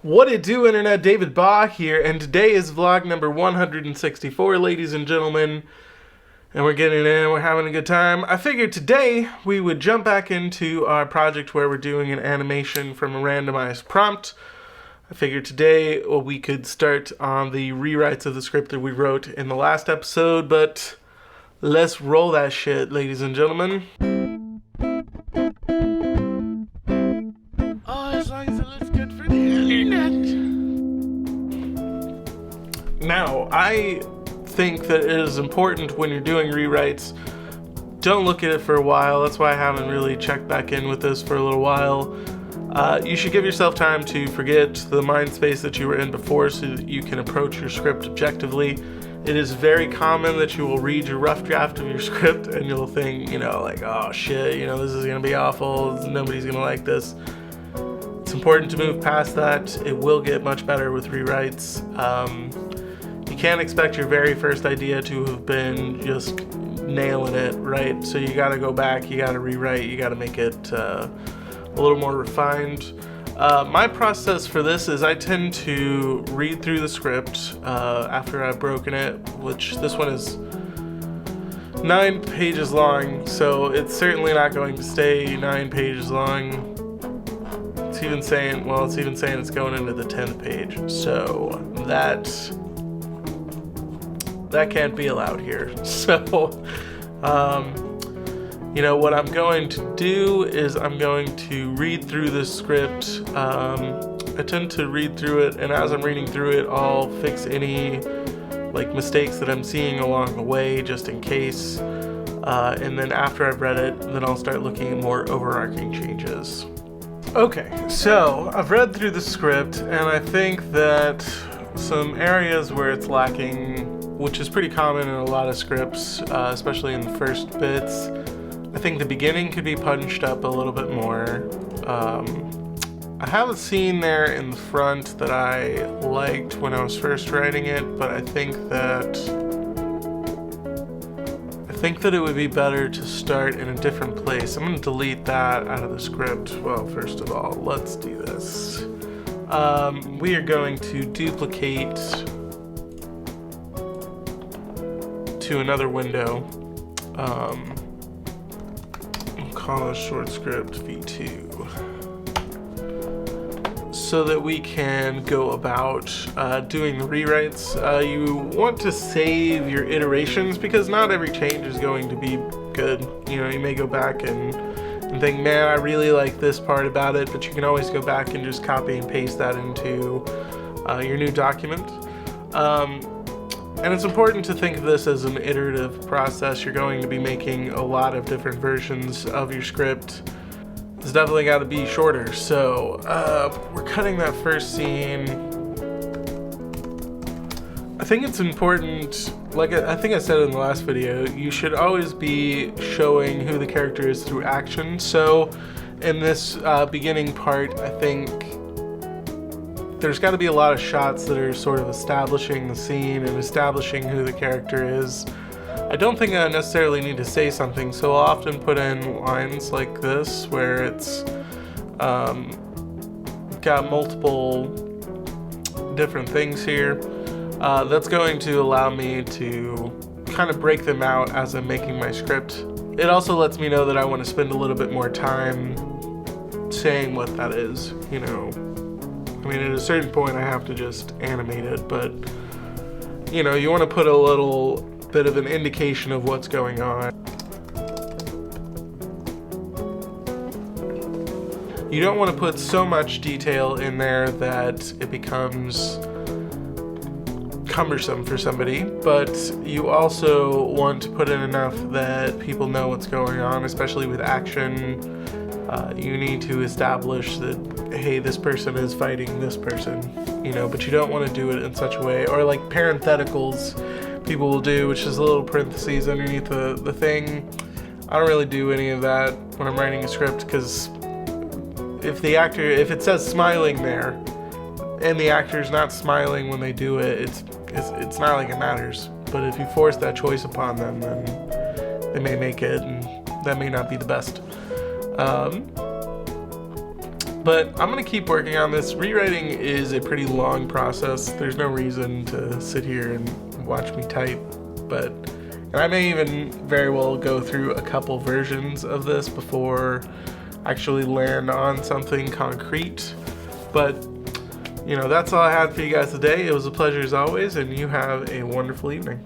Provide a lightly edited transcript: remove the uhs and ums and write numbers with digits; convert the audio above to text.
What it do, Internet? David Baugh here, and today is vlog number 164, ladies and gentlemen. And we're getting in, we're having a good time. I figured today we would jump back into our project where we're doing an animation from a randomized prompt. I figured today we could start on the rewrites of the script that we wrote in the last episode, but let's roll that shit, ladies and gentlemen. Now, I think that it is important when you're doing rewrites, don't look at it for a while. That's why I haven't really checked back in with this for a little while. You should give yourself time to forget the mind space that you were in before so that you can approach your script objectively. It is very common that you will read your rough draft of your script and you'll think, like, oh shit, this is gonna be awful, nobody's gonna like this. It's important to move past that. It will get much better with rewrites. You can't expect your very first idea to have been just nailing it, right? So you gotta go back, you gotta rewrite, you gotta make it a little more refined. My process for this is I tend to read through the script after I've broken it, which this one is 9 pages long, so it's certainly not going to stay 9 pages long. It's even saying it's going into the 10th page, so that can't be allowed here. So, what I'm going to do is I'm going to read through this script. I tend to read through it, and as I'm reading through it, I'll fix any mistakes that I'm seeing along the way, just in case. And then after I've read it, then I'll start looking at more overarching changes. Okay, so I've read through the script, and I think that some areas where it's lacking, which is pretty common in a lot of scripts, especially in the first bits. I think the beginning could be punched up a little bit more. I have a scene there in the front that I liked when I was first writing it, but I think that it would be better to start in a different place. I'm going to delete that out of the script. Well, first of all, let's do this. We are going to duplicate to another window. We'll call this short script V2 so that we can go about doing the rewrites. You want to save your iterations because not every change is going to be good. You may go back and think, man, I really like this part about it, but you can always go back and just copy and paste that into your new document. And it's important to think of this as an iterative process. You're going to be making a lot of different versions of your script. It's definitely got to be shorter. So we're cutting that first scene. I think it's important, like I think I said in the last video, you should always be showing who the character is through action. So in this beginning part, I think there's got to be a lot of shots that are sort of establishing the scene and establishing who the character is. I don't think I necessarily need to say something, so I'll often put in lines like this where it's got multiple different things here. That's going to allow me to kind of break them out as I'm making my script. It also lets me know that I want to spend a little bit more time saying what that is, at a certain point I have to just animate it, but you want to put a little bit of an indication of what's going on. You don't want to put so much detail in there that it becomes cumbersome for somebody, but you also want to put in enough that people know what's going on, especially with action. You need to establish that, hey, this person is fighting this person, but you don't want to do it in such a way, or like parentheticals people will do, which is a little parentheses underneath the thing. I don't really do any of that when I'm writing a script, because if it says smiling there, and the actor's not smiling when they do it, it's not like it matters. But if you force that choice upon them, then they may make it, and that may not be the best. But I'm gonna keep working on this. Rewriting is a pretty long process. There's no reason to sit here and watch me type, and I may even very well go through a couple versions of this before I actually land on something concrete. But that's all I had for you guys today. It was a pleasure as always, and you have a wonderful evening.